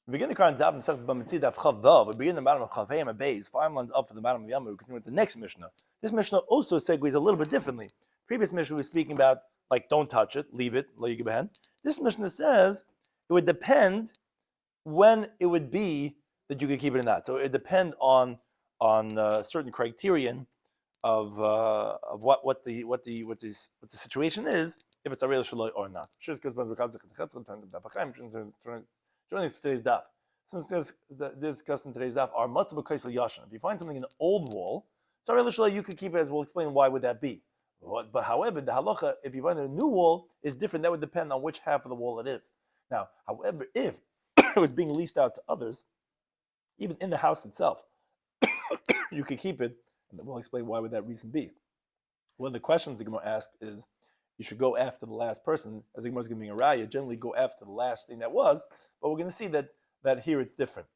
We begin the current Daf Mesechta Bava Metzia Daf Chavav. We begin the bottom of Chavayim and Beis, 5 lines up from the bottom of Yommi. We continue with the next Mishnah. This Mishnah also segues a little bit differently. Previous Mishnah was speaking about like don't touch it, leave it, lo yigibehen. This Mishnah says it would depend when it would be that you could keep it or not. So it would depend on certain criterion of what the situation is, if it's a real shaloi or not. Joining us for today's daf. Some discuss in today's daf are matzah b'kaisel yashan. If you find something in an old wall, sorry, you could keep it, as we'll explain why would that be. But however, the halacha, if you find a new wall, is different. That would depend on which half of the wall it is. Now, however, if it was being leased out to others, even in the house itself, you could keep it, and we'll explain why would that reason be. One of the questions the Gemara asked is, you should go after the last person, as the Gemara is going to be a raya, generally go after the last thing that was, but we're going to see that here it's different.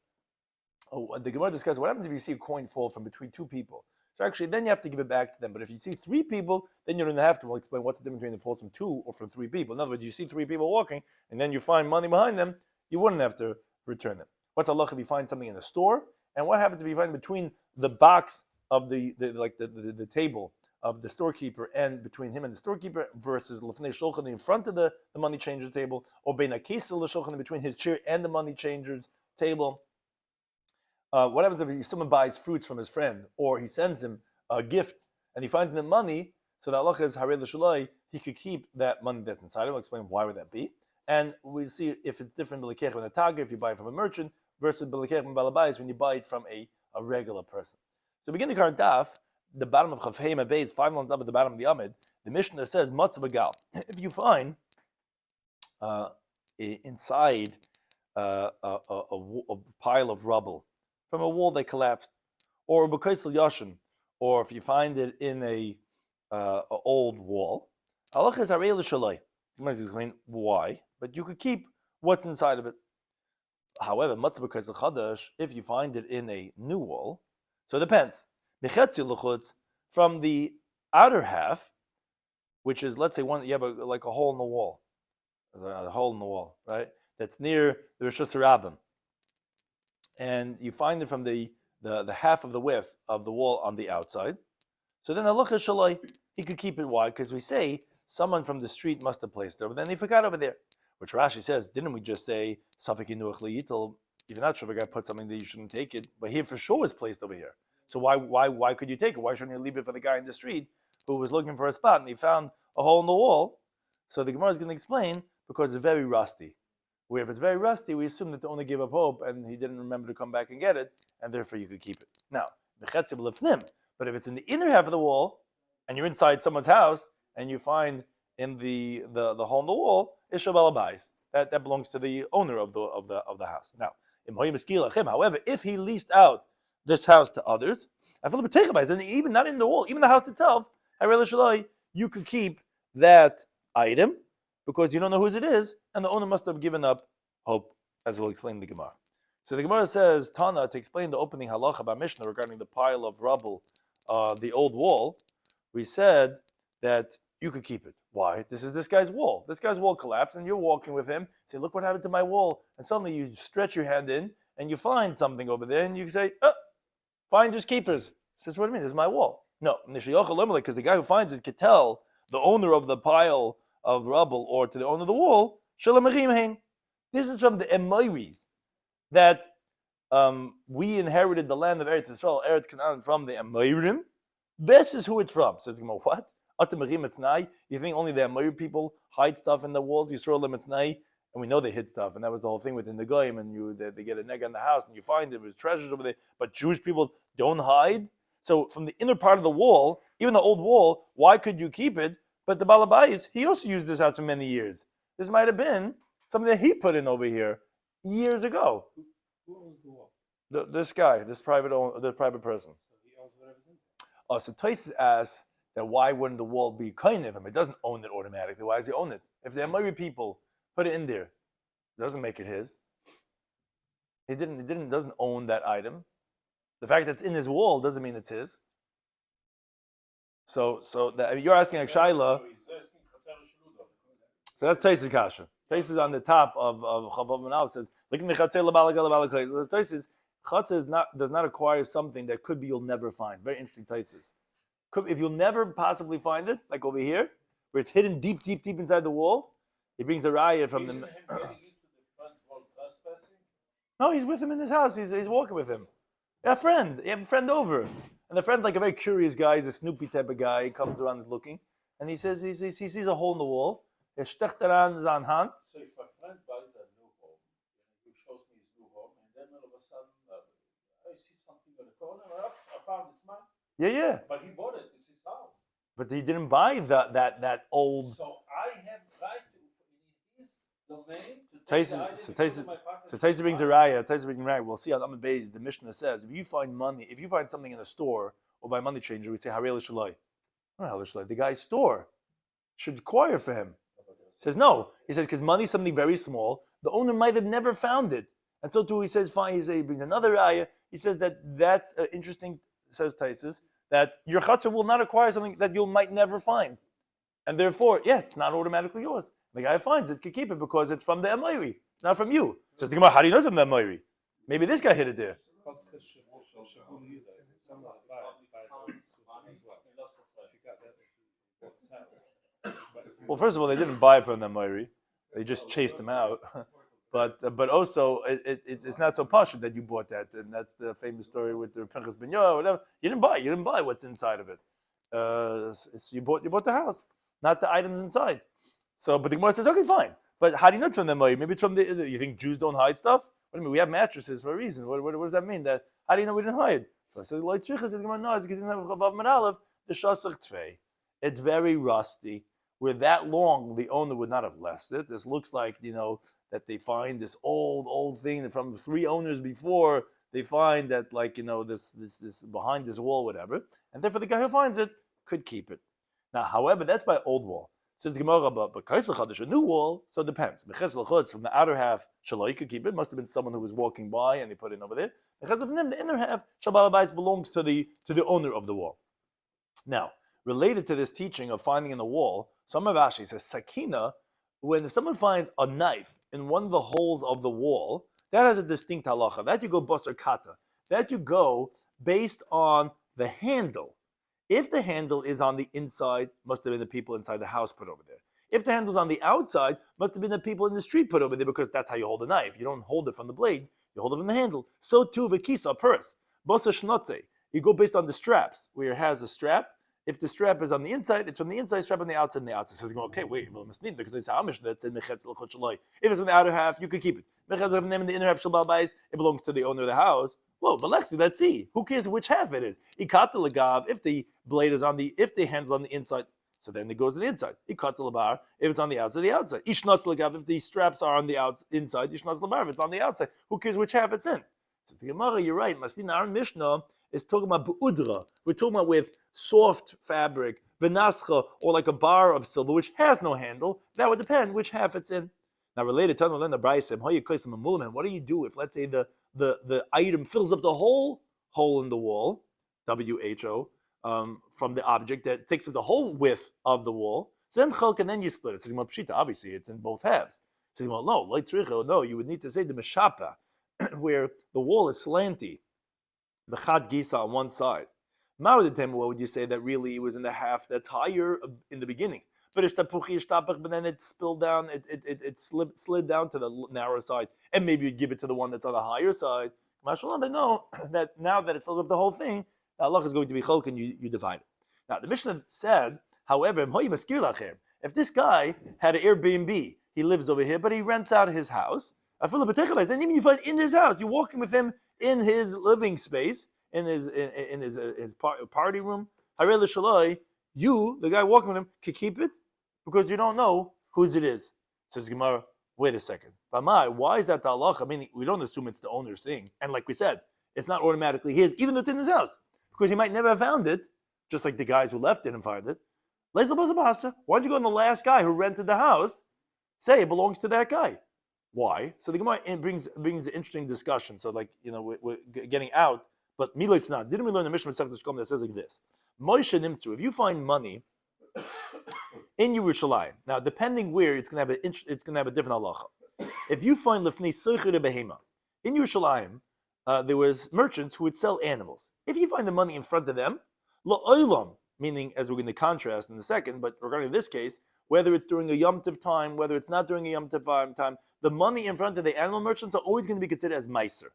The Gemara discusses what happens if you see a coin fall from between two people. So actually, then you have to give it back to them. But if you see three people, then you don't have to. We'll explain what's the difference between it falls from two or from three people. In other words, you see three people walking, and then you find money behind them, you wouldn't have to return them. What's Allah if you find something in the store? And what happens if you find between the box of the table of the storekeeper and between him and the storekeeper versus lefnei shulchan in front of the money changer table, or bein hakesel shulchan between his chair and the money changer's table? What happens if someone buys fruits from his friend, or he sends him a gift and he finds the money? So the halacha is harei l'shaloi, he could keep that money that's inside him. We'll explain why would that be, and we see if it's different b'lekech when a tager, if you buy it from a merchant, versus b'lekech when balabais when you buy it from a regular person. So begin the current daf. The bottom of Chavayim and Beis, 5 lines up at the bottom of the Amid, the Mishnah says matzah b'gal. If you find inside a pile of rubble from a wall that collapsed, or b'kaisel yashin, or if you find it in a old wall, halacha is harei l'shaloi. You might explain why, but you could keep what's inside of it. However, matzah b'kaisel chadash, if you find it in a new wall, so it depends. From the outer half, which is, let's say, you have like a hole in the wall, right? That's near the Rosh Hashanah, and you find it from the half of the width of the wall on the outside. So then halacha shaloi, he could keep it. Why? Because we say someone from the street must have placed it, but then they forgot over there. Which Rashi says, didn't we just say safek inuach leyitel? If you're not sure if a guy put something that you shouldn't take it, but here for sure was placed over here. So why could you take it? Why shouldn't you leave it for the guy in the street who was looking for a spot and he found a hole in the wall? So the Gemara is going to explain because it's very rusty. Where if it's very rusty, we assume that they only gave up hope and he didn't remember to come back and get it, and therefore you could keep it. Now, but if it's in the inner half of the wall and you're inside someone's house and you find in the hole in the wall, it's shabalabais. That belongs to the owner of the house. Now, however, if he leased out this house to others, and even not in the wall, even the house itself, you could keep that item because you don't know whose it is, and the owner must have given up hope, as we'll explain in the Gemara. So the Gemara says, Tana, to explain the opening halacha by Mishnah regarding the pile of rubble, the old wall, we said that you could keep it. Why? This is this guy's wall. This guy's wall collapsed, and you're walking with him, say, look what happened to my wall, and suddenly you stretch your hand in, and you find something over there, and you say, finders keepers. Says, what do you mean? This is my wall. No, because the guy who finds it could tell the owner of the pile of rubble or to the owner of the wall, this is from the Emoiris, that we inherited the land of Eretz Yisrael, Eretz Canaan, from the Emoirim. This is who it's from. Says, what? You think only the Emoir people hide stuff in the walls? Yisrael Lemetznai, and we know they hid stuff, and that was the whole thing within the Goyim, and they get a neg on the house, and you find there's treasures over there, but Jewish people don't hide. So from the inner part of the wall, even the old wall, why could you keep it? But the Balabais, he also used this house for many years. This might have been something that he put in over here years ago. Who owns the wall? This guy, the private person. So he owns whatever's in there. So Tosfos asks that why wouldn't the wall be kind of him? It doesn't own it automatically. Why does he own it? If the Amori people put it in there, it doesn't make it his. He doesn't own that item. The fact that it's in his wall doesn't mean it's his. So you're asking like Shaila. So that's Tosfos kasha. Taisus on the top of Chavav Manal says, "Look in the chatzei labalakay." So Taisus, chatzei does not acquire something that could be you'll never find. Very interesting Taisus. If you'll never possibly find it, like over here, where it's hidden deep inside the wall, he brings a raya from the. No, he's with him in his house. He's walking with him. You have a friend over, and the friend's like a very curious guy. He's a Snoopy type of guy. He comes around, is looking, and he says he sees a hole in the wall. So if my friend buys a new home, he shows me his new home, and then all of a sudden I see something in the corner. I found it's mine. Yeah. But he bought it. It's his house. But he didn't buy that old. So I have right to his domain. So Taisa brings a raya. We'll see on Amud Beis. The Mishnah says if you find something in a store or by money changer, we say Harei L'Shaloi. The guy's store should acquire for him. He says no. He says because money is something very small. The owner might have never found it, and so too he says fine. He brings another raya. He says that's interesting. Says Taisus that your chatzah will not acquire something that you might never find, and therefore, it's not automatically yours. The guy finds it, can keep it because it's from the Emoiri. It's not from you. Says the Gemara, how do you know it's from the Emoiri? Maybe this guy hid it there. Well, first of all, they didn't buy from the Emoiri. They just chased him out. But also, it's not so posh that you bought that, and that's the famous story with the Pinchas Ben Yair or whatever. You didn't buy what's inside of it. You bought the house, not the items inside. So, but the Gemara says, okay, fine. But how do you know it's from the Emoiri? Maybe it's from you think Jews don't hide stuff? What do you mean? We have mattresses for a reason. What does that mean? That how do you know we didn't hide? So I said, Lo Tzricha says, no, it's because in Chavav Manalev, the Shasach Tvei. It's very rusty. We're that long, the owner would not have left it. This looks like, that they find this old thing from 3 owners before. They find that, this behind this wall, whatever. And therefore, the guy who finds it could keep it. Now, however, that's by old wall. Says the Gemara, but a new wall, so it depends. From the outer half, Shalai could keep it. Must have been someone who was walking by and they put it over there. Because of them, the inner half, Shabbat belongs to the owner of the wall. Now, related to this teaching of finding in the wall, some of Rashi says sakina. When someone finds a knife in one of the holes of the wall, that has a distinct halacha. That you go basar kata. That you go based on the handle. If the handle is on the inside, must have been the people inside the house put over there. If the handle is on the outside, must have been the people in the street put over there because that's how you hold a knife. You don't hold it from the blade, you hold it from the handle. So too, v'kisa, a purse. Basar shnotze. You go based on the straps, where it has a strap. If the strap is on the inside, it's from the inside strap on the outside and the outside. So you go, okay, wait, well, because it's Amish that's in Mechetz L'chot Shaloi. If it's in the outer half, you can keep it. Mechetz of name in the inner half Shabal Bais, it belongs to the owner of the house. Whoa, but let's see. Who cares which half it is? Ikata Lagav, if the blade is if the handle's on the inside, so then it goes to the inside. Ikata Labar, if it's on the outside, the outside. Ishnatz Lagav, if the straps are on the inside, Ishnatz Labar, if it's on the outside. Who cares which half it's in? So the Gemara, you're right. Masina, our Mishnah is talking about bu'udra. We're talking about with soft fabric, venascha, or like a bar of silver, which has no handle. That would depend which half it's in. Now, related to the Braysim, what do you do if, let's say, the item fills up the whole hole in the wall, WHO, from the object that takes up the whole width of the wall? So then chalk, and then you split it. Says pshita, obviously, it's in both halves. Says no, you would need to say the meshapa, where the wall is slanty, the chad gisa on one side. What would you say that really it was in the half that's higher in the beginning? But then it spilled down, it slid down to the narrow side, and maybe you give it to the one that's on the higher side. They know that now that it fills up the whole thing, Allah is going to be chalk and you divide it. Now the Mishnah said, however, if this guy had an Airbnb, he lives over here, but he rents out his house. And even you find in his house, you're walking with him in his living space, in his party room. You, the guy walking with him, can keep it because you don't know whose it is. Says Gemara, wait a second. Why is that the halacha? I mean, we don't assume it's the owner's thing. And like we said, it's not automatically his, even though it's in his house. Because he might never have found it, just like the guys who left didn't find it. Why don't you go on the last guy who rented the house, say it belongs to that guy? Why? So the Gemara brings an interesting discussion. So we're getting out, but Milait's not. Didn't we learn the Mishnah Masechet that says like this? Moshe Nimtzu, if you find money in Yerushalayim. Now, depending where, it's going to have a different halacha. If you find lefnei seicher de behema in Yerushalayim, there was merchants who would sell animals. If you find the money in front of them, la'olam, meaning as we're going to contrast in a second, but regarding this case, whether it's during a Yom Tov time, whether it's not during a Yom Tov time, the money in front of the animal merchants are always going to be considered as meiser.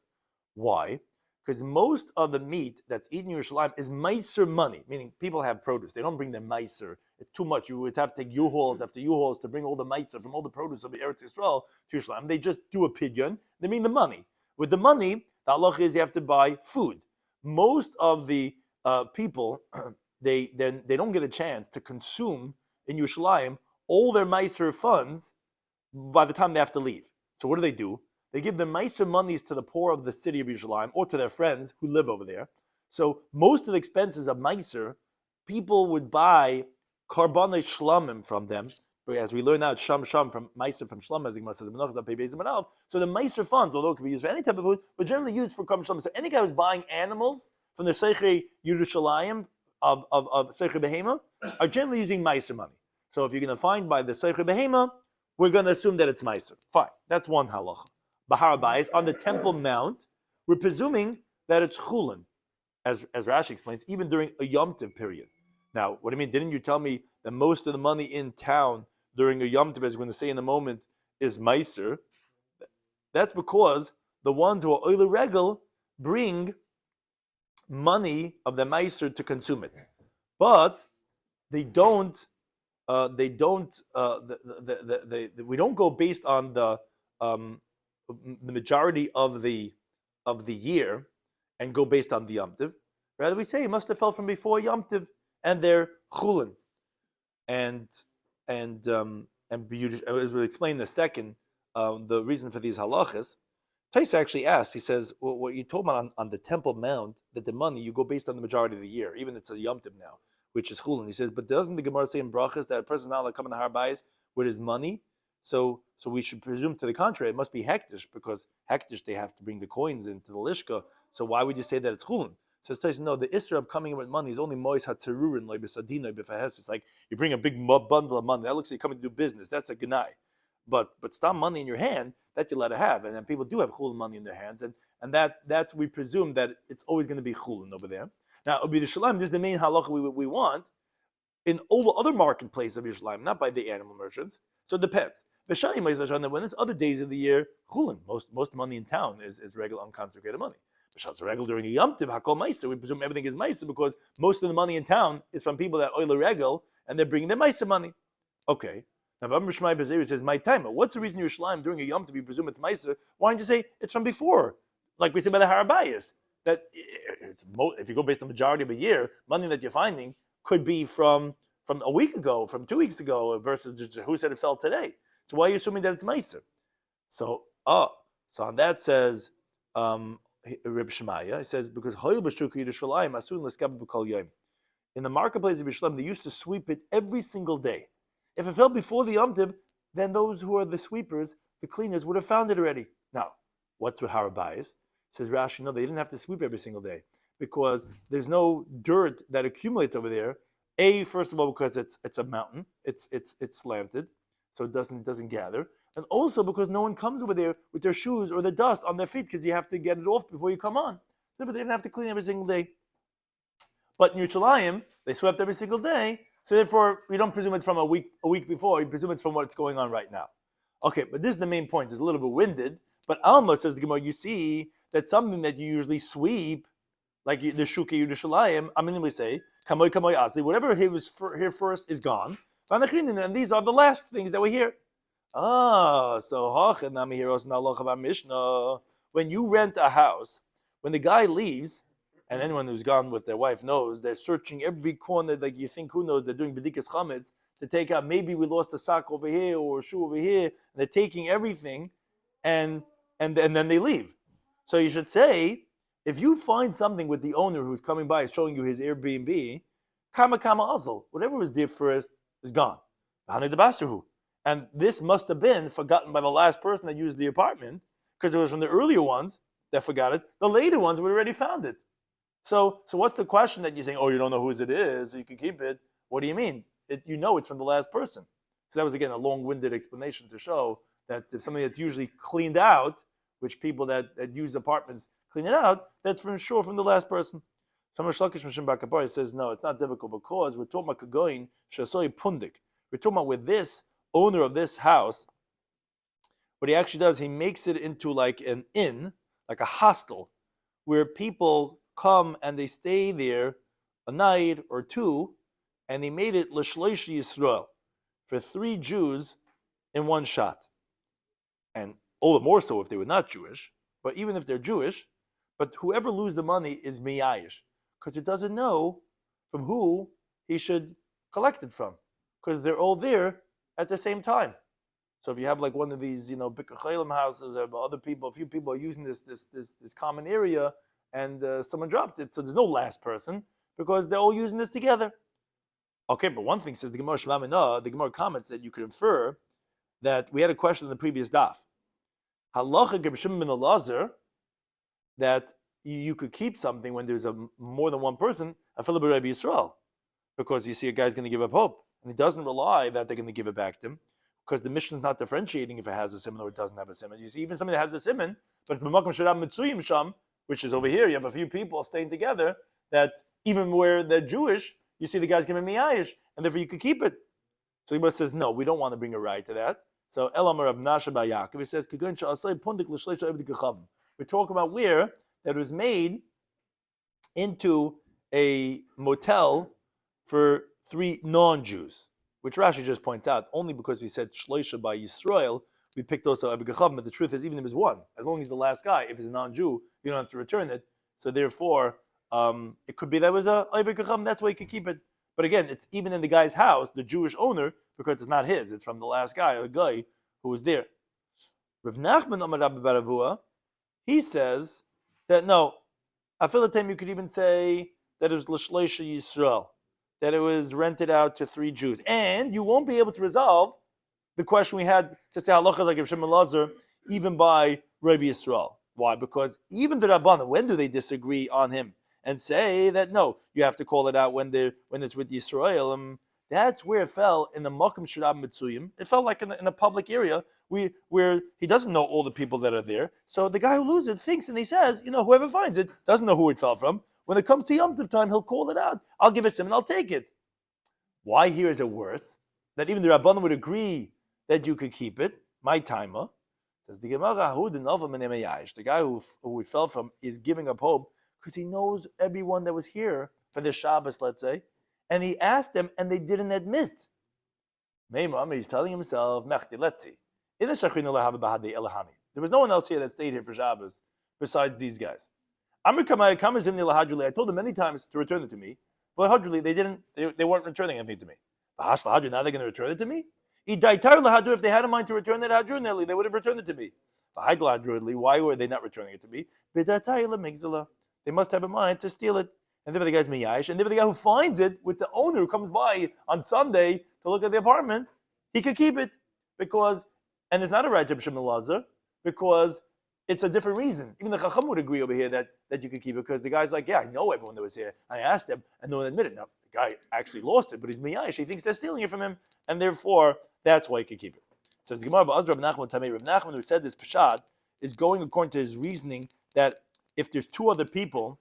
Why? Because most of the meat that's eaten in Yerushalayim is meiser money, meaning people have produce. They don't bring their meiser. It's too much. You would have to take U-hauls after U-hauls to bring all the meiser from all the produce of the Eretz Yisrael to Yerushalayim. They just do a pidyon. They mean the money. With the money, the halacha is you have to buy food. Most of the people, they don't get a chance to consume in Yerushalayim all their meiser funds by the time they have to leave. So what do? They give the meiser monies to the poor of the city of Yerushalayim or to their friends who live over there. So most of the expenses of meiser, people would buy karbanei shlamim from them. As we learn now, sham from meiser from shlam, as the Gemara says, so the meiser funds, although it can be used for any type of food, but generally used for karban shlam. So any guy who's buying animals from the Seichei Yerushalayim of Seichei Behema are generally using meiser money. So if you're going to find by the Seichei Behema, we're going to assume that it's meiser. Fine, that's one halacha. Bahar Bayis, on the Temple Mount, we're presuming that it's chulin, as Rashi explains, even during a Yom Tov period. Now, what do you mean? Didn't you tell me that most of the money in town during a Yom Tov, as we're going to say in a moment, is meiser? That's because the ones who are oile regel bring money of the meiser to consume it, but they don't. We don't go based on the majority of the year and go based on the Yom Tov. Rather, we say it must have fell from before Yom Tov, and they're chulin. And as we'll explain in a second, the reason for these halachas, Taisa actually asks, he says, well, what you told me on the Temple Mount, that the money, you go based on the majority of the year, even it's a Yom Tov now, which is chulin. He says, but doesn't the Gemara say in Brachas that a person is not allowed to come in the Har Bayis with his money? So we should presume to the contrary, it must be hektish, because hektish, they have to bring the coins into the lishka. So why would you say that it's chulin? So it says, no, the isra of coming in with money is only mois hatzerurin, like besadina, befahes. It's like you bring a big bundle of money. That looks like you're coming to do business. That's a genai. But stop money in your hand, that you're allowed to have. And then people do have chulin money in their hands. And that's, we presume that it's always going to be chulin over there. Now, Yerushalayim, this is the main halacha we want in all the other marketplaces of Yerushalayim, not by the animal merchants. So it depends. When it's other days of the year, chulin, most money in town is regular unconsecrated money. Regular during the Yom Tov, hakol meiser, we presume everything is meiser because most of the money in town is from people that oil regel and they're bringing their meiser money. Okay. Now, Rabbi Shloimy Schwartzberg says, my time. What's the reason Yerushalayim during a Yom Tov you presume it's meiser? Why don't you say it's from before, like we said by the Har Bayis? That if you go based on the majority of a year, money that you're finding could be from a week ago, from 2 weeks ago, versus just who said it fell today. So why are you assuming that it's meiser? So on that says Rabbi Shemaya, he says because in the marketplace of Yerushalayim they used to sweep it every single day. If it fell before the Yom Tov, then those who are the sweepers, the cleaners, would have found it already. Now, what's with Har Bayis? Says Rashi, no, they didn't have to sweep every single day because there's no dirt that accumulates over there. First of all, because it's a mountain, it's slanted, so it doesn't gather, and also because no one comes over there with their shoes or the dust on their feet because you have to get it off before you come on. So they didn't have to clean every single day. But in Yerushalayim, they swept every single day, so therefore we don't presume it's from a week before. We presume it's from what's going on right now. Okay, but this is the main point. It's a little bit winded, but Alma says the Gemara, you see that something that you usually sweep, like the Shukei Yerushalayim, I mean, we say, Kamoy Kamoy Asli, whatever here first is gone, and these are the last things that we hear. So when you rent a house, when the guy leaves, and anyone who's gone with their wife knows, they're searching every corner, like you think, who knows, they're doing bedikas chametz to take out, maybe we lost a sock over here or a shoe over here, and they're taking everything, and then they leave. So you should say, if you find something with the owner who's coming by showing you his Airbnb, kama azal, whatever was there first is gone. And this must have been forgotten by the last person that used the apartment, because it was from the earlier ones that forgot it. The later ones would already found it. So what's the question that you're saying, oh, you don't know whose it is, so you can keep it? What do you mean? you know it's from the last person. So that was, again, a long-winded explanation to show that if something that's usually cleaned out, which people that use apartments clean it out, that's for sure from the last person. So Shlakish Mishim Bakapari says, no, it's not difficult because we're talking about Kagoin Shasoi Pundik. We're talking about with this owner of this house, what he actually does, he makes it into like an inn, like a hostel, where people come and they stay there a night or two, and he made it L'Shleish Yisrael, for 3 Jews in one shot. And all the more so if they were not Jewish, but even if they're Jewish, but whoever loses the money is miyayish, because it doesn't know from who he should collect it from, because they're all there at the same time. So if you have like one of these, Bikkur Chaylim houses, or other people, a few people are using this common area, and someone dropped it, so there's no last person, because they're all using this together. Okay, but one thing says the Gemara Shema, the Gemara comments that you could infer that we had a question in the previous daf. Halacha Rabbi Shimon ben Elazar, that you could keep something when there's more than one person, afilu b'Rabbi Yisrael, because you see a guy's going to give up hope, and he doesn't rely that they're going to give it back to him, because the mission is not differentiating if it has a simon or it doesn't have a simon. You see, even somebody that has a simon, but it's b'makom shirab mitzuyim sham, which is over here, you have a few people staying together, that even where they're Jewish, you see the guy's going to be miyayish, and therefore you could keep it. So Gemara says, no, we don't want to bring a right to that. So Elamar of Nasha Bar Yaakov, he says, we're talking about where that was made into a motel for 3 non-Jews, which Rashi just points out, only because we said Shleisha by Yisrael, we picked also Eved Gechavim, but the truth is, even if it's one, as long as he's the last guy, if it's a non-Jew, you don't have to return it. So therefore, it could be that was a Eved Gechavim, that's why you could keep it. But again, it's even in the guy's house, the Jewish owner, because it's not his, it's from the last guy, a guy who was there. Rav Nachman Amar Rabbi Baravua, he says that no, afilatem you could even say that it was L'Shleisha Yisrael, that it was rented out to 3 Jews. And you won't be able to resolve the question we had to say halacha like Rav Shimon Lazar, even by Rabbi Yisrael. Why? Because even the Rabbanan, when do they disagree on him and say that no, you have to call it out when it's with Yisrael? That's where it fell in the Makom Shirab Mitzuyim. It felt like in a public area where he doesn't know all the people that are there. So the guy who loses it thinks, and he says, whoever finds it doesn't know who it fell from. When it comes to Yom Tov time, he'll call it out. I'll give it to him and I'll take it. Why here is it worse? That even the Rabbanan would agree that you could keep it. My timer says the Gemara, the guy who it fell from is giving up hope because he knows everyone that was here for the Shabbos, let's say, and he asked them and they didn't admit. He's telling himself, let's see. There was no one else here that stayed here for Shabbos besides these guys. I told them many times to return it to me, but they weren't returning anything to me. Now they're going to return it to me? If they had a mind to return it, they would have returned it to me. Why were they not returning it to me? They must have a mind to steal it. And then the guy's miyayish, and then the guy who finds it with the owner who comes by on Sunday to look at the apartment, he could keep it and it's not a right to Shimon Lazar because it's a different reason. Even the Chacham would agree over here that you could keep it because the guy's like, yeah, I know everyone that was here. I asked him, and no one admitted. Now the guy actually lost it, but he's miyayish. He thinks they're stealing it from him, and therefore that's why he could keep it. Says the Gemara of Rav Nachman Tamei. Rav Nachman, who said this pashad, is going according to his reasoning that if there's 2 other people,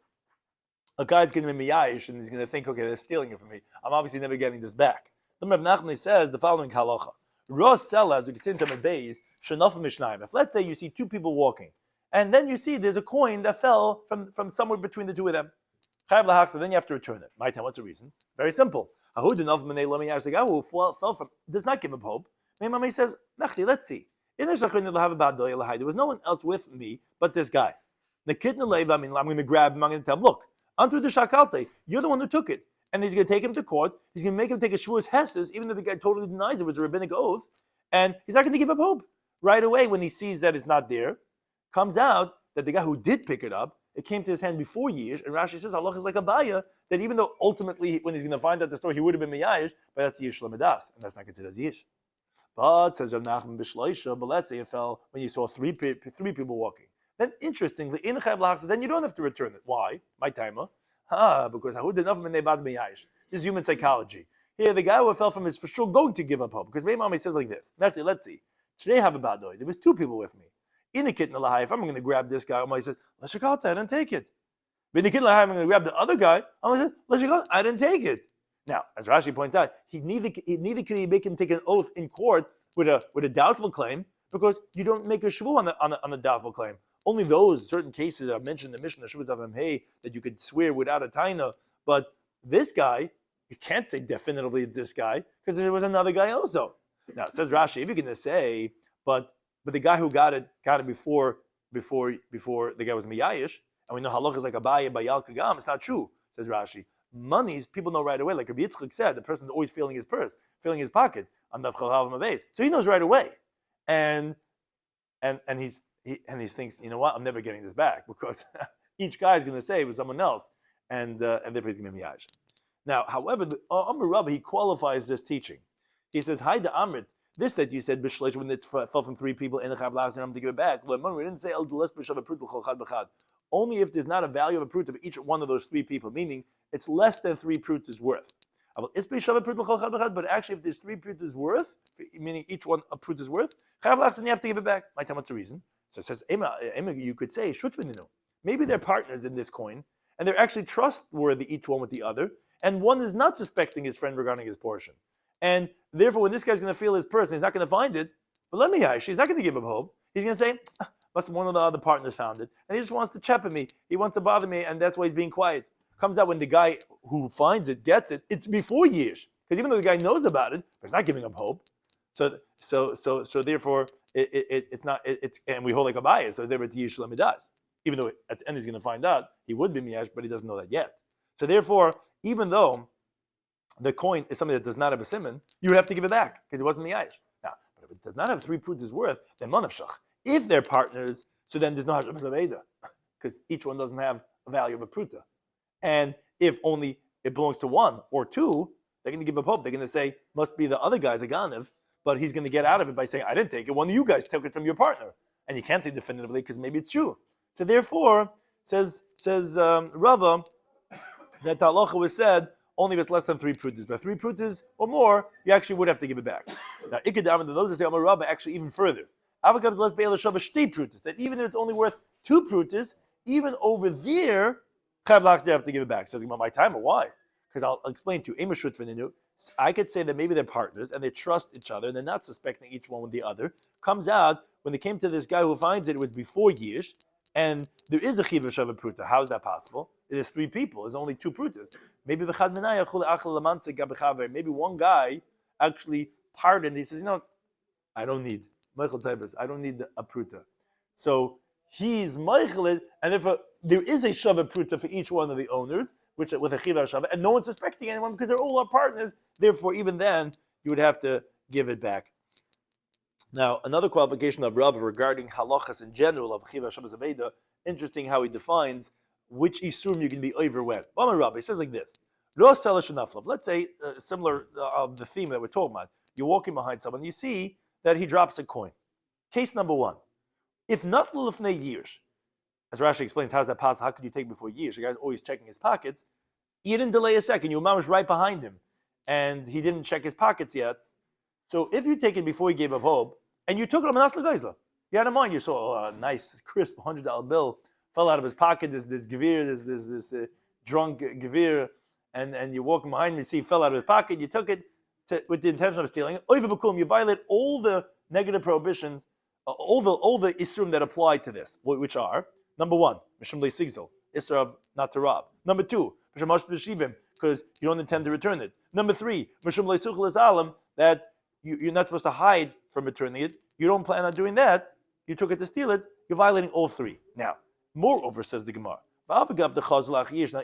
a guy's going to be miyayish and he's going to think, okay, they're stealing it from me. I'm obviously never getting this back. Then Rav Nachman says the following halacha. Ros Sela, as we continue to Beis, Shenafim Mishnayim. If let's say you see 2 people walking, and then you see there's a coin that fell from somewhere between the 2 of them, Chayav lahaksa, then you have to return it. My time, what's the reason? Very simple. The guy who fell from does not give up hope. Mami says, let's see. There was no one else with me but this guy. I'm going to grab him, I'm going to tell him, look, Antu the Shakalte, you're the one who took it. And he's going to take him to court. He's going to make him take a Shavuos Hesses, even though the guy totally denies it was a rabbinic oath. And he's not going to give up hope. Right away, when he sees that it's not there, comes out that the guy who did pick it up, it came to his hand before Yish. And Rashi says, Allah is like a baya, that even though ultimately, when he's going to find out the story, he would have been Miyayish, but that's Yish Lamadas, and that's not considered as Yish. But, says Rav Nachman B'Shloisha, but let's say it fell when you saw three people walking. Then, interestingly, in Chayav L'Hachzor, then you don't have to return it. Why? My timer. Because this is human psychology. Here, the guy who fell from is for sure going to give up hope. Because Mami says like this. Let's see. Today have a badoi. There was two people with me. In the kitten lahai, if I'm going to grab this guy, Mami says, let's check out that, I didn't take it. But in the kitten lahai, I'm going to grab the other guy, Mami says, let's check out, I didn't take it. Now, as Rashi points out, neither can he make him take an oath in court with a doubtful claim, because you don't make a shvu on a doubtful claim. Only those certain cases that are mentioned in the Mishnah, that you could swear without a taina. But this guy, you can't say definitively it's this guy, because there was another guy also. Now, says Rashi, if you're going to say, but the guy who got it before the guy was miyayish, and we know halach is like Abaye bayal kagam, it's not true, says Rashi. Monies, people know right away, like Rabbi Yitzchak said, the person's always feeling his purse, feeling his pocket on the base. So he knows right away. And he thinks, you know what, I'm never getting this back, because each guy is going to say it was someone else, and therefore he's going to be miyayish. Now, however, the Amr Rabba, he qualifies this teaching. He says, Hi, the Amrit. This that you said, Bishlesh, when it fell from three people, in the Chav Lachs, and I'm to give it back. We didn't say, only if there's not a value of a prut of each one of those three people, meaning it's less than 3 prutas worth. But actually, if there's 3 prutas worth, meaning each one a prut is worth, Chav Lachs, and you have to give it back. My time, what's the reason? So it says, you could say, maybe they're partners in this coin, and they're actually trustworthy, each one with the other, and one is not suspecting his friend regarding his portion. And therefore, when this guy's going to feel his person, he's not going to find it. But let me he's not going to give him hope. He's going to say, must one of the other partners found it. And he just wants to chep at me. He wants to bother me, and that's why he's being quiet. Comes out when the guy who finds it, gets it, it's before years. Because even though the guy knows about it, but he's not giving him hope. So therefore, it's and we hold like a bias, so therefore it's yish lemidas. Even though at the end he's going to find out, he would be miyash, but he doesn't know that yet. So therefore, even though the coin is something that does not have a simon, you have to give it back because it wasn't miyash. Now, but if it does not have 3 prutas worth, then manav shach. If they're partners, so then there's no hashem zaveda because each one doesn't have a value of a pruta. And if only it belongs to 1 or 2, they're going to give up hope. They're going to say, must be the other guy's a ganav, but he's going to get out of it by saying, I didn't take it. One of you guys took it from your partner. And you can't say definitively because maybe it's true. So therefore, says Rava, that the halacha was said only if it's less than 3 prutas. But 3 prutas or more, you actually would have to give it back. Now, ikadam, those that say Amar Rava, actually even further. That even if it's only worth 2 prutas, even over there, they have to give it back. So my time, or why? Because I'll explain to you. I could say that maybe they're partners and they trust each other and they're not suspecting each one with the other. Comes out when they came to this guy who finds it, it was before years, and there is a chiv of pruta. How is that possible? It is 3 people. There's only 2 prutas. Maybe one guy actually pardoned. He says, I don't need I don't need a pruta. So he's meichelet, and therefore there is a shava pruta for each one of the owners, which with a chiva shava, and no one's suspecting anyone because they're all our partners. Therefore, even then, you would have to give it back. Now, another qualification of Rav regarding halachas in general of chiva shava zaveda. Interesting how he defines which isurim you can be over when. Rav, he says like this: Let's say similar of the theme that we're talking about. You're walking behind someone, you see that he drops a coin. Case number 1: if not l'fnei years, as Rashi explains, how's that possible? How could you take before years? The guy's always checking his pockets. You didn't delay a second. Your mom was right behind him, and he didn't check his pockets yet. So if you take it before he gave up hope, and you took it, you had in mind, you saw a nice, crisp $100 bill fell out of his pocket. This gevir, this drunk gevir, and you're walking behind him. You see, he fell out of his pocket. You took it with the intention of stealing it. You violate all the negative prohibitions, all the isurim that apply to this, which are: number 1, mishum le'sigzel, isur of not to rob. Number 2, because you don't intend to return it. Number 3, mishum le'suchel alam, that you're not supposed to hide from returning it. You don't plan on doing that. You took it to steal it. You're violating all 3. Now, moreover, says the Gemara, now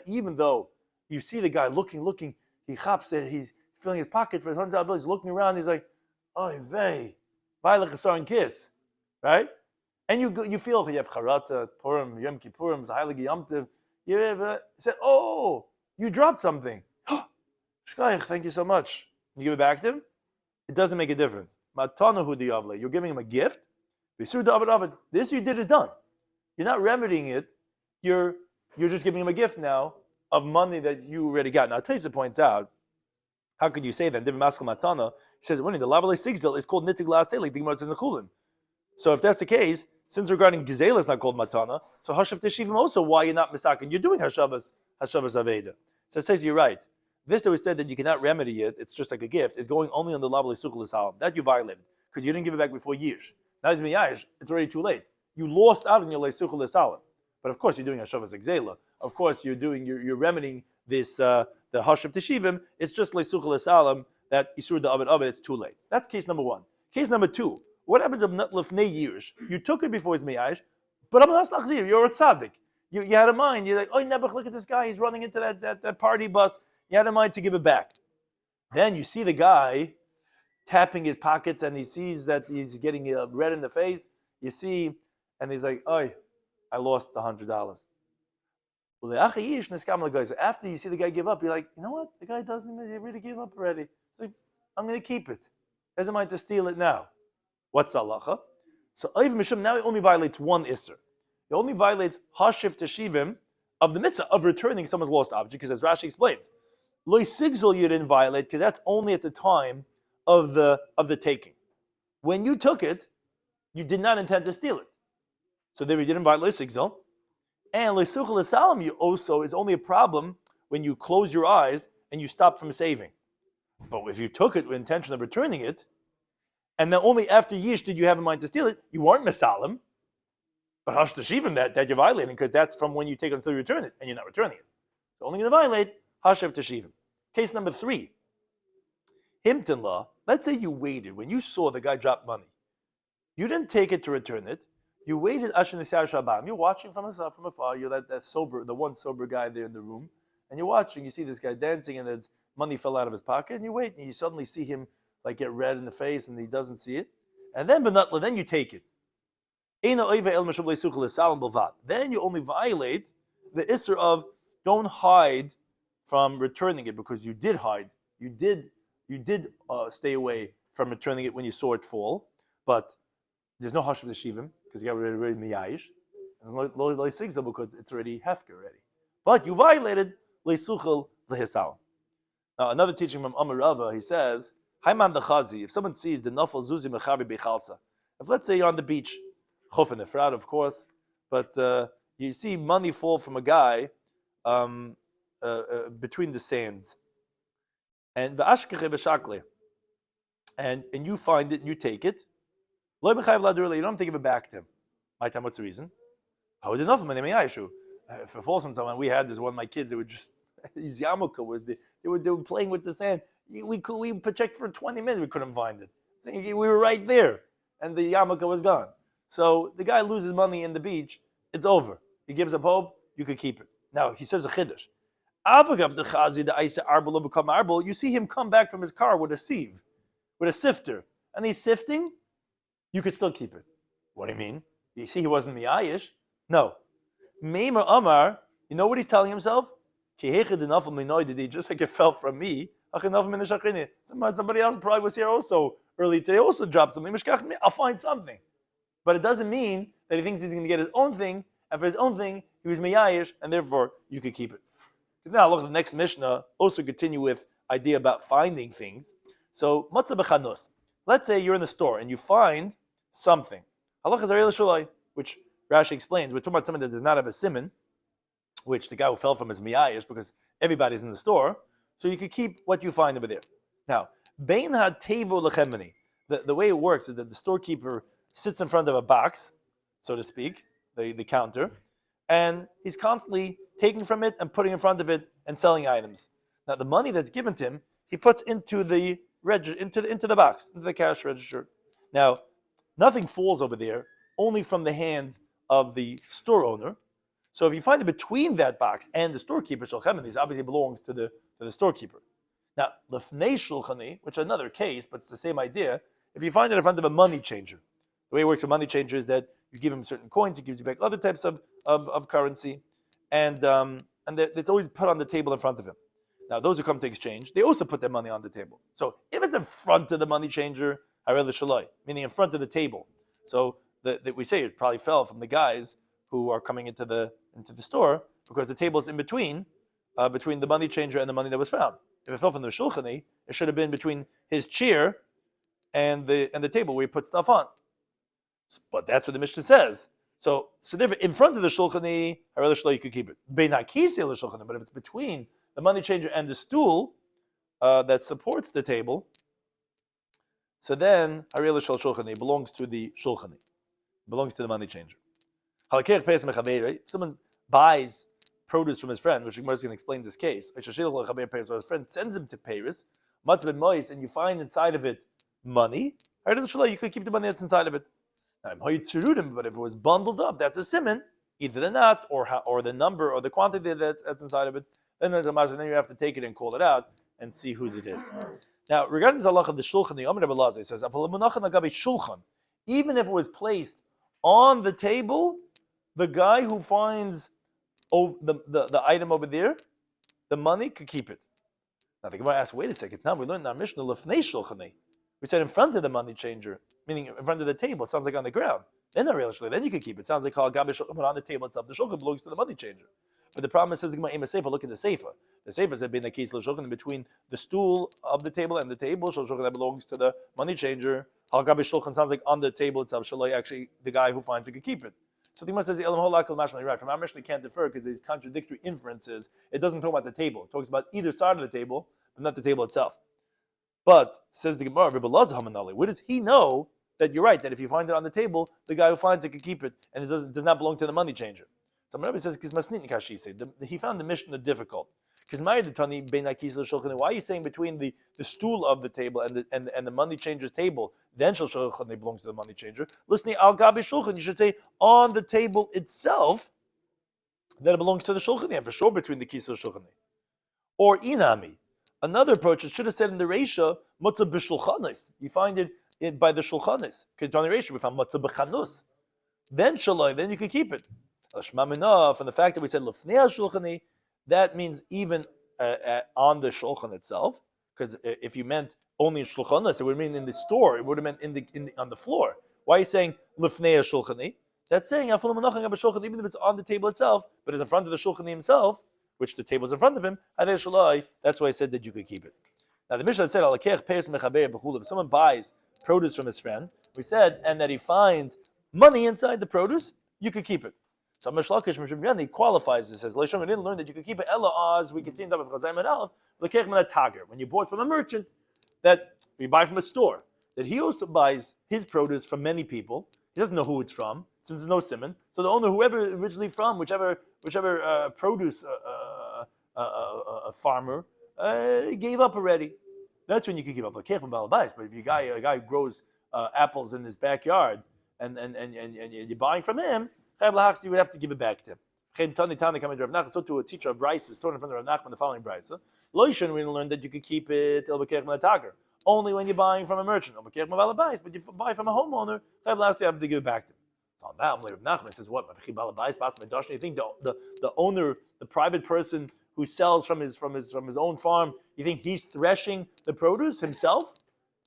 even though you see the guy looking, he chaps it, he's filling his pocket for his $100 bill, he's looking around, he's like, oy vey, violate chasar and kiss, right? And you feel you have charata, Purim, Yom Kippurim, Heilige Yom Tov. You say, oh, you dropped something. Shkaich, thank you so much. You give it back to him. It doesn't make a difference. You're giving him a gift. This you did is done. You're not remedying it. You're just giving him a gift now of money that you already got. Now, Taisa points out How could you say then? Divrei Maskal Matana. He says, when the Lavalei Sigzil is called Nitig La'aseh, like the Gemara says in Chulin. So if that's the case, since regarding Gizela is not called Matana, so Hashav Teshivim also, why you're not Misakin? You're doing Hashavas Aveda. So it says you're right. This that we said that you cannot remedy it, it's just like a gift, is going only on the Lavalei Suchel Salam. That you violated, because you didn't give it back before years. Now it's Miyayish, it's already too late. You lost out on your Leisuchel Salam. But of course you're doing Hashavas Gzela. Of course you're remedying this, the Hashav Teshivim, it's just Leisuchel Salam, that Isur da Abed, it's too late. That's case number one. Case number two, what happens if not lefnei years? You took it before it's miyash, but I'm not nachzir. You're a tzaddik. You had a mind. You're like, oh, Nebuch, look at this guy. He's running into that party bus. You had a mind to give it back. Then you see the guy tapping his pockets, and he sees that he's getting red in the face. You see, and he's like, oh, I lost the $100. So after you see the guy give up, you're like, you know what? The guy doesn't really give up already. So I'm going to keep it. He has a mind to steal it now. What's the halacha? So Oiv Mishum now he only violates one isser. He only violates Hashiv Teshivim of the mitzvah of returning someone's lost object, because as Rashi explains, Loi Sigzil you didn't violate because that's only at the time of the taking. When you took it, you did not intend to steal it. So there you didn't violate Loi Sigzil. And Loi Suchel Salam you also is only a problem when you close your eyes and you stop from saving. But if you took it with intention of returning it, and then only after Yish did you have in mind to steal it, you weren't Mesalim, but Hash Teshivim that you're violating, because that's from when you take it until you return it, and you're not returning it. So only going to violate Hashav Teshivim. Case number 3. Himton law, let's say you waited when you saw the guy drop money. You didn't take it to return it. You waited Asher Nisar Shabam. You're watching from afar. You're that sober, the one sober guy there in the room, and you're watching. You see this guy dancing, and the money fell out of his pocket, and you wait, and you suddenly see him like get red in the face, and he doesn't see it, and then you take it. Then you only violate the isser of don't hide from returning it, because you did hide. You did stay away from returning it when you saw it fall, but there's no Hashav Teshivim because you got already miyayish. There's no Sigzil because it's already hefker already. But you violated leisuchel lehisal. Now another teaching from Amar Rava, he says, Hayman the Chazi, if someone sees the Nafal Zuzi Mechavi Bechalsa, if let's say you're on the beach, Chof and Efrat, of course, but you see money fall from a guy between the sands, and and you find it and you take it, you don't have to give it back to him. My time, what's the reason? How would enough money? If it falls from someone, we had this one of my kids, they were just his yarmulke was they were playing with the sand. We checked for 20 minutes, we couldn't find it. We were right there, and the yarmulke was gone. So the guy loses money in the beach, it's over. He gives up hope, you could keep it. Now, he says a chiddush. You see him come back from his car with a sieve, with a sifter, and he's sifting, you could still keep it. What do you mean? You see he wasn't miyayish? No. Meimer Amar, you know what he's telling himself? Just like it fell from me, somebody else probably was here also early today, also dropped something. I'll find something. But it doesn't mean that he thinks he's going to get his own thing, and for his own thing, he was miyayish, and therefore you could keep it. Now look at the next Mishnah, also continue with idea about finding things. So, matzah b'chanus. Let's say you're in the store and you find something. Halach is arei l'shulai, which Rashi explains. We're talking about something that does not have a siman, which the guy who fell from is miyayish, because everybody's in the store. So you could keep what you find over there. Now, bein ha-tevo l'chemeni. The way it works is that the storekeeper sits in front of a box, so to speak, the counter, and he's constantly taking from it and putting in front of it and selling items. Now, the money that's given to him, he puts into the into the box, into the cash register. Now, nothing falls over there, only from the hand of the store owner. So if you find it between that box and the storekeeper, Shulchan, this obviously belongs to the storekeeper. Now, lefnei shulchani, which is another case, but it's the same idea. If you find it in front of a money changer, the way it works with money changer is that you give him certain coins, he gives you back other types of currency, and it's always put on the table in front of him. Now, those who come to exchange, they also put their money on the table. So if it's in front of the money changer, harei shalai, meaning in front of the table. So that we say it probably fell from the guys who are coming into the store, because the table is in between the money changer and the money that was found. if it fell from the shulchani, it should have been between his chair and the table where he put stuff on. But that's what the Mishnah says. So therefore, in front of the shulchani, you could keep it. But if it's between the money changer and the stool that supports the table, so then shulchani belongs to the shulchani, belongs to the money changer. If someone buys produce from his friend, which Gemara is going to explain this case, his friend sends him to Paris, and you find inside of it money, you could keep the money that's inside of it. But if it was bundled up, that's a siman, either the nut or the number or the quantity that's inside of it. Then you have to take it and call it out and see whose it is. Now, regarding the halach of the shulchan, the Amar Rabbi says, even if it was placed on the table, the guy who finds the item over there, the money, could keep it. Now the Gemara asks, wait a second, now we learned in our Mishnah, lefnei shulchani. We said in front of the money changer, meaning in front of the table. It sounds like on the ground. Then you could keep it. It sounds like on the table itself. The shulchan belongs to the money changer. But the problem is, says the Gemara, look at the seifa. The seifa said being the case shulchan between the stool of the table and the table. Shulchan that belongs to the money changer. Shulchan sounds like on the table itself. Shalai, actually, the guy who finds it could keep it. So the Gemara says, you're right. From our Mishnah, can't defer because there's contradictory inferences. It doesn't talk about the table. It talks about either side of the table, but not the table itself. But, says the Gemara, where does he know that you're right, that if you find it on the table, the guy who finds it can keep it, and it does not belong to the money changer? So Rabbi says, he found the Mishnah difficult. Why are you saying between the stool of the table and the money changer's table, then shulchan belongs to the money changer? Listening al gabi shulchan, you should say on the table itself that it belongs to the shulchan, for sure between the kisel shulchan. Or inami. Another approach, it should have said in the Reisha, matzah b'shulchanis. You find it by the shulchanis. Because on the Reisha, we found matzah b'chanus. Then shalai, then you could keep it. From the fact that we said lefnei shulchani, that means even on the shulchan itself. Because if you meant only in shulchanis, it would mean in the store. It would have meant on the floor. Why are you saying lefnei shulchani? That's saying even if it's on the table itself, but it's in front of the shulchani himself, which the table is in front of him, that's why I said that you could keep it. Now the Mishnah said, if someone buys produce from his friend, we said, and that he finds money inside the produce, you could keep it. So he qualifies this, says, we didn't learn that you could keep it, as we continue with Chazayim and Aleph, when you bought from a merchant, that you buy from a store, that he also buys his produce from many people. He doesn't know who it's from, since there's no simon. So the owner, whoever originally from, whichever produce a farmer gave up already. That's when you can keep up. But if a guy who grows apples in his backyard and you're buying from him, you would have to give it back to him. So to a teacher of Brisa, taught in front of Rav Nachman the following Brisa, we learned that you could keep it only when you're buying from a merchant. But you buy from a homeowner, you have to give it back to him. So now Rav Nachman says, what? You think the owner, the private person who sells from his own farm, you think he's threshing the produce himself?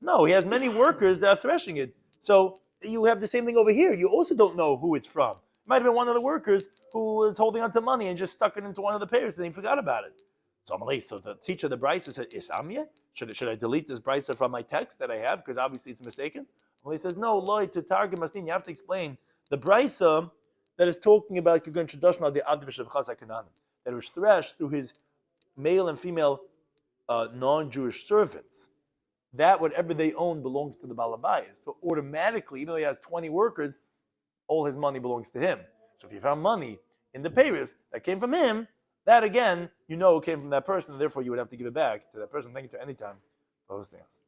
No, he has many workers that are threshing it. So you have the same thing over here. You also don't know who it's from. It might have been one of the workers who was holding onto money and just stuck it into one of the pairs and he forgot about it. So the teacher of the Brisa said, Isamye? Should I delete this Brisa from my text that I have? Because obviously it's mistaken. He says, no, Loi, to target Mastin, you have to explain the Brisa that is talking about the that it was threshed through his male and female non-Jewish servants. That whatever they own belongs to the Balabayas. So automatically, even though he has 20 workers, all his money belongs to him. So if you found money in the Paris that came from him, that again, came from that person, and therefore you would have to give it back to that person. Thank you to any time for hosting us.